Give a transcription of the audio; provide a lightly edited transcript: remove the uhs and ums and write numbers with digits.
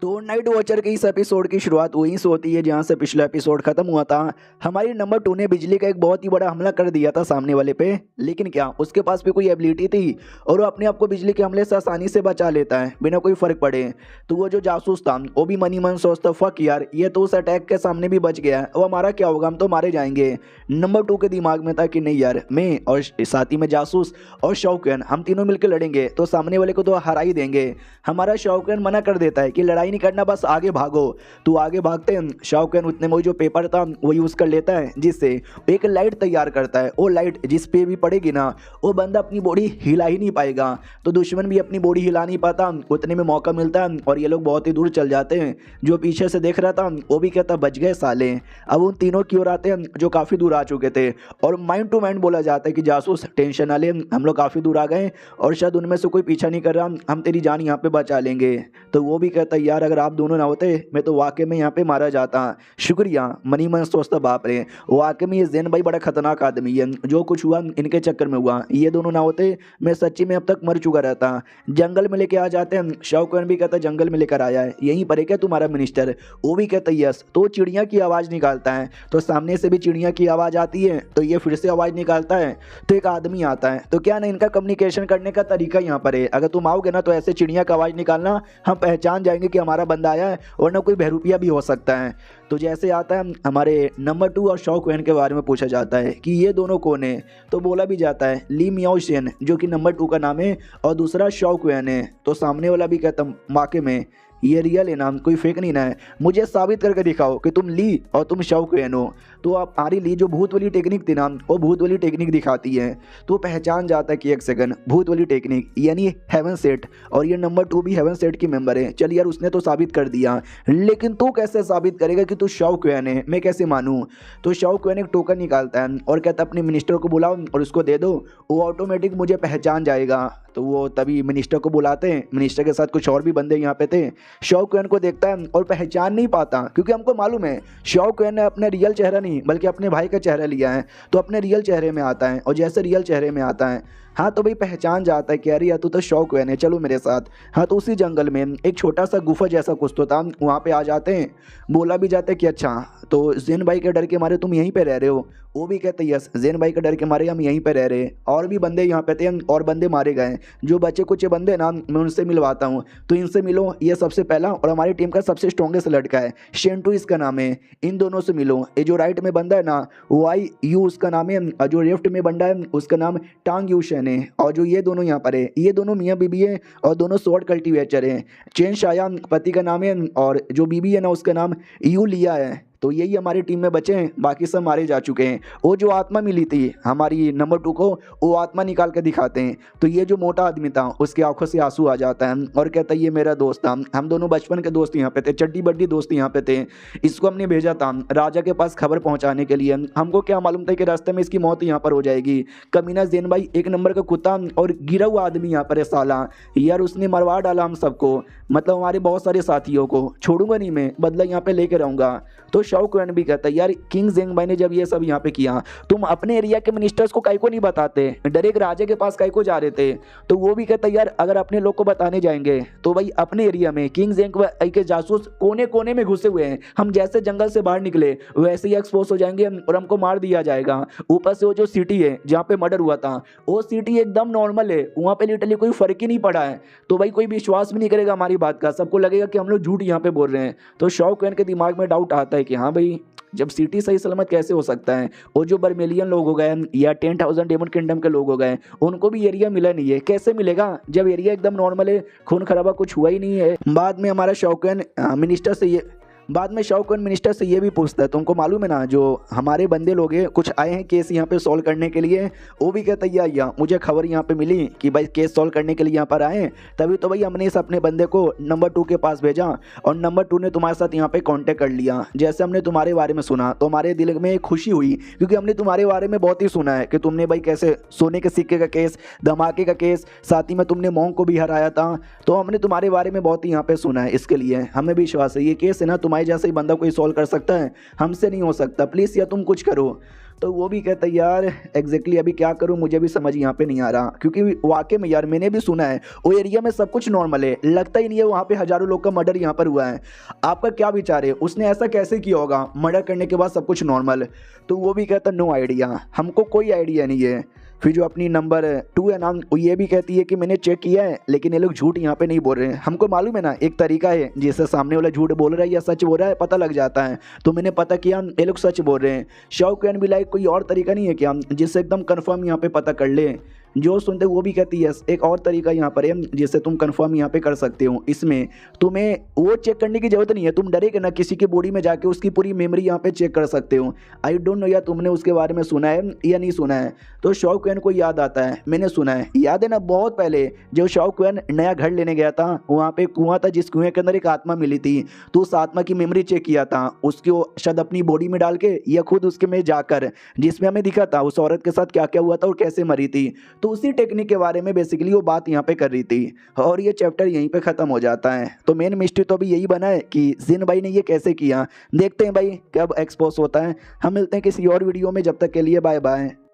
तो night watcher के इस एपिसोड की शुरुआत वहीं से होती है जहां से पिछला एपिसोड खत्म हुआ था। हमारी नंबर 2 ने बिजली का एक बहुत ही बड़ा हमला कर दिया था सामने वाले पे, लेकिन क्या उसके पास भी कोई एबिलिटी थी और वो अपने आप को बिजली के हमले से आसानी से बचा लेता है बिना कोई फर्क पड़े। तो वो जो जासूस था वो भी मनी मन सोचता फक यार, ये तो उस अटैक के सामने भी बच गया है, वो हमारा क्या होगा, हम तो मारे जाएंगे। नंबर 2 के दिमाग में था कि नहीं यार, मैं और साथ ही में जासूस और शौकन हम तीनों मिलकर लड़ेंगे तो सामने वाले को तो हरा ही देंगे। हमारा शौकन मना कर देता है कि लड़ाई नहीं करना, बस आगे भागो। तो आगे भागते हैं, शौकन उतने में वो जो पेपर था वो यूज़ कर लेता है जिससे एक लाइट तैयार करता है। वो लाइट जिस पे भी पड़ेगी ना वो बंदा अपनी बॉडी हिला ही नहीं पाएगा, तो दुश्मन भी अपनी बॉडी हिला नहीं पाता। उतने में मौका मिलता है और ये लोग बहुत ही दूर चल जाते हैं। जो पीछे से देख रहा था वो भी कहता बच गए साले। अब उन तीनों की ओर आते हैं जो काफ़ी दूर आ चुके थे और माइंड टू माइंड बोला जाता है कि जासूस टेंशन ना ले, हम लोग काफ़ी दूर आ गए और शायद उनमें से कोई पीछा नहीं कर रहा, हम तेरी जान यहाँ पे बचा लेंगे। तो वो भी कहता यार अगर आप दोनों ना होते मैं तो वाकई में यहाँ पे मारा जाता। शुक्रिया। मनी मन सोचता बाप रे, वाकई में ये जैन भाई बड़ा खतरनाक आदमी है, जो कुछ हुआ इनके चक्कर में हुआ, ये दोनों ना होते मैं सच्ची में अब तक मर चुका रहता। जंगल में लेके आ जाते हैं, शौकन भी कहता जंगल में लेकर आया है, यहीं पर है क्या तुम्हारा मिनिस्टर? वो भी कहता यस। तो चिड़िया की आवाज़ निकालता है, तो सामने से भी चिड़िया की आवाज़ आती है, तो ये फिर से आवाज़ निकालता है, तो एक आदमी आता है। तो क्या ना इनका कम्युनिकेशन करने का तरीका यहाँ पर है, अगर तुम आओगे ना तो ऐसे चिड़िया की आवाज़ निकालना, हम पहचान जाएंगे कि हमारा बंदा आया है, वरना कोई बहरूपिया भी हो सकता है। तो जैसे आता है हमारे नंबर 2 और शौकन के बारे में पूछा जाता है कि ये दोनों कौन है, तो बोला भी जाता है ली मियाओ शेन जो कि नंबर 2 का नाम है और दूसरा शौकन है। तो सामने वाला भी कहता वाकई में ये रियल है नाम, कोई फेक नहीं ना है, मुझे साबित करके दिखाओ कि तुम ली और तुम शौकन हो। तो आप आरी ली जो भूत वाली टेक्निक थी ना वो भूत वाली टेक्निक दिखाती है, तो पहचान जाता है कि एक सेकंड भूत वाली टेक्निक यानी हेवन सेट, और ये नंबर 2 भी हेवन सेट की मेंबर है। चल यार उसने तो साबित कर दिया, लेकिन तू कैसे साबित करेगा कि तू शौकन है, मैं कैसे मानूँ? तो शौकन एक टोकन निकालता है और कहता अपने मिनिस्टर को बुलाओ और उसको दे दो, वो ऑटोमेटिक मुझे पहचान जाएगा। तो वो तभी मिनिस्टर को बुलाते हैं, मिनिस्टर के साथ कुछ और भी बंदे यहाँ पे थे। शौकन को देखता है और पहचान नहीं पाता, क्योंकि हमको मालूम है शौकन ने अपने रियल चेहरा नहीं बल्कि अपने भाई का चेहरा लिया है, तो अपने रियल चेहरे में आता है और जैसे रियल चेहरे में आता है हाँ तो भाई पहचान जाता है कि अरे यार तू तो शौकन है, चलो मेरे साथ। हाँ तो उसी जंगल में एक छोटा सा गुफा जैसा कुछ तो था, वहाँ पे आ जाते हैं। बोला भी जाता है कि अच्छा तो जैन भाई के डर के मारे तुम यहीं पे रह रहे हो? वो भी कहते यस, जैन भाई के डर के मारे हम यहीं पे रह रहे। और भी बंदे यहाँ पे थे और बंदे मारे गए, जो बचे कुछ बंदे ना मैं उनसे मिलवाता हूँ, तो इनसे मिलो। ये सबसे पहला और हमारी टीम का सबसे स्ट्रॉन्गेस्ट लड़का है, शेंटू इसका नाम है, इन दोनों से मिलो। ये जो राइट में बंदा है ना वाई यू उसका नाम है, और जो लेफ्ट में बंदा है उसका नाम टांग यूशन है। और जो ये दोनों यहाँ पर है ये दोनों मियाँ बीबी है और दोनों स्वॉर्ड कल्टीवेटर हैं। चेन शाया पति का नाम है और जो बीबी है ना उसका नाम यू लिया है। तो यही हमारी टीम में बचे हैं, बाकी सब मारे जा चुके हैं। वो जो आत्मा मिली थी हमारी नंबर 2 को, वो आत्मा निकाल के दिखाते हैं। तो ये जो मोटा आदमी था उसके आंखों से आंसू आ जाता है और कहता है ये मेरा दोस्त था, हम दोनों बचपन के दोस्त यहाँ पे थे, चड्डी बड्डी दोस्त यहाँ पे थे। इसको हमने भेजा था राजा के पास खबर पहुँचाने के लिए, हमको क्या मालूम था कि रास्ते में इसकी मौत यहाँ पर हो जाएगी। कमीना जैन भाई एक नंबर का कुत्ता और गिरा हुआ आदमी यहाँ पर है साला, यार उसने मरवा डाला हम सबको, मतलब हमारे बहुत सारे साथियों को। छोड़ूंगा नहीं मैं, बदला यहाँ पे लेके रहूँगा। तो शौकन भी कहता है यार किंग जेंग भाई ने जब ये सब यहाँ पे किया तुम अपने एरिया के मिनिस्टर्स को काहे को नहीं बताते, डायरेक्ट राजे के पास काहे को जा रहे थे? तो वो भी कहता है यार अगर अपने लोग को बताने जाएंगे तो भाई अपने एरिया में किंग जेंग भाई के जासूस कोने कोने में घुसे हुए हैं, हम जैसे जंगल से बाहर निकले वैसे ही एक्सपोज हो जाएंगे और हमको मार दिया जाएगा। ऊपर से वो जो सिटी है जहाँ पे मर्डर हुआ था वो सिटी एकदम नॉर्मल है, वहाँ पे लिटरली कोई फर्क ही नहीं पड़ा है। तो भाई कोई विश्वास भी नहीं करेगा हमारी बात का, सबको लगेगा कि हम लोग झूठ यहाँ पे बोल रहे हैं। तो शौकन के दिमाग में डाउट आता है कि हाँ भाई जब सिटी सही सलामत कैसे हो सकता है, और जो बर्मेलियन लोग हो गए या 10,000 डेमन किंगडम के लोग हो गए उनको भी एरिया मिला नहीं है, कैसे मिलेगा जब एरिया एकदम नॉर्मल है, खून खराबा कुछ हुआ ही नहीं है। बाद में हमारा शौकन मिनिस्टर से ये भी पूछता है तुमको मालूम है ना जो हमारे बंदे लोग हैं कुछ आए हैं केस यहाँ पे सॉल्व करने के लिए? वो भी कहता है या मुझे खबर यहाँ पे मिली कि भाई केस सॉल्व करने के लिए यहाँ पर आए, तभी तो भाई हमने इस अपने बंदे को नंबर 2 के पास भेजा और नंबर 2 ने तुम्हारे साथ यहाँ पे कांटेक्ट कर लिया। जैसे हमने तुम्हारे बारे में सुना तो हमारे दिल में खुशी हुई, क्योंकि हमने तुम्हारे बारे में बहुत ही सुना है कि तुमने भाई कैसे सोने के सिक्के का केस, धमाके का केस, साथ ही में तुमने मोंग को भी हराया था। तो हमने तुम्हारे बारे में बहुत ही यहाँ पे सुना है, इसके लिए हमें विश्वास है ये केस है ना तुम्हारे तुम्हारे जैसा ही बंदा कोई सॉल्व कर सकता है, हमसे नहीं हो सकता, प्लीज़ या तुम कुछ करो। तो वो भी कहता है यार एग्जैक्टली अभी क्या करूँ, मुझे भी समझ यहाँ पे नहीं आ रहा, क्योंकि वाकई में यार मैंने भी सुना है वो एरिया में सब कुछ नॉर्मल है, लगता ही नहीं है वहाँ पे हज़ारों लोग का मर्डर यहाँ पर हुआ है। आपका क्या विचार है, उसने ऐसा कैसे किया होगा मर्डर करने के बाद सब कुछ नॉर्मल? तो वो भी कहता नो आइडिया, हमको कोई आइडिया नहीं है। फिर जो अपनी नंबर 2 है ना, वो ये भी कहती है कि मैंने चेक किया है लेकिन ये लोग झूठ यहाँ पे नहीं बोल रहे हैं। हमको मालूम है ना एक तरीका है जिससे सामने वाला झूठ बोल रहा है या सच बोल रहा है पता लग जाता है, तो मैंने पता किया ये लोग सच बोल रहे हैं। शाओ कैन भी लाइक कोई और तरीका नहीं है क्या जिससे एकदम कन्फर्म यहाँ पे पता कर ले? जो सुनते वो भी कहती है एक और तरीका यहाँ पर है जिससे तुम कंफर्म यहाँ पे कर सकते हो, इसमें तुम्हें वो चेक करने की जरूरत नहीं है, तुम डरे कि ना किसी की बॉडी में जाके उसकी पूरी मेमोरी यहाँ पे चेक कर सकते हो। आई डोंट नो यार तुमने उसके बारे में सुना है या नहीं सुना है? तो शाओ कैन को याद आता है, मैंने सुना है, याद है ना बहुत पहले जो शाओ कैन नया घर लेने गया था वहाँ पे कुआं था, जिस कुएं के अंदर एक आत्मा मिली थी, तो उस आत्मा की मेमोरी चेक किया था उसको शायद अपनी बॉडी में डाल के या खुद उसके में जाकर, जिसमें हमें दिखा था उस औरत के साथ क्या क्या हुआ था और कैसे मरी थी। तो उसी टेक्निक के बारे में बेसिकली वो बात यहाँ पे कर रही थी और ये चैप्टर यहीं पे ख़त्म हो जाता है। तो मेन मिस्ट्री तो अभी यही बना है कि जिन भाई ने ये कैसे किया, देखते हैं भाई कब एक्सपोज होता है। हम मिलते हैं किसी और वीडियो में, जब तक के लिए बाय बाय।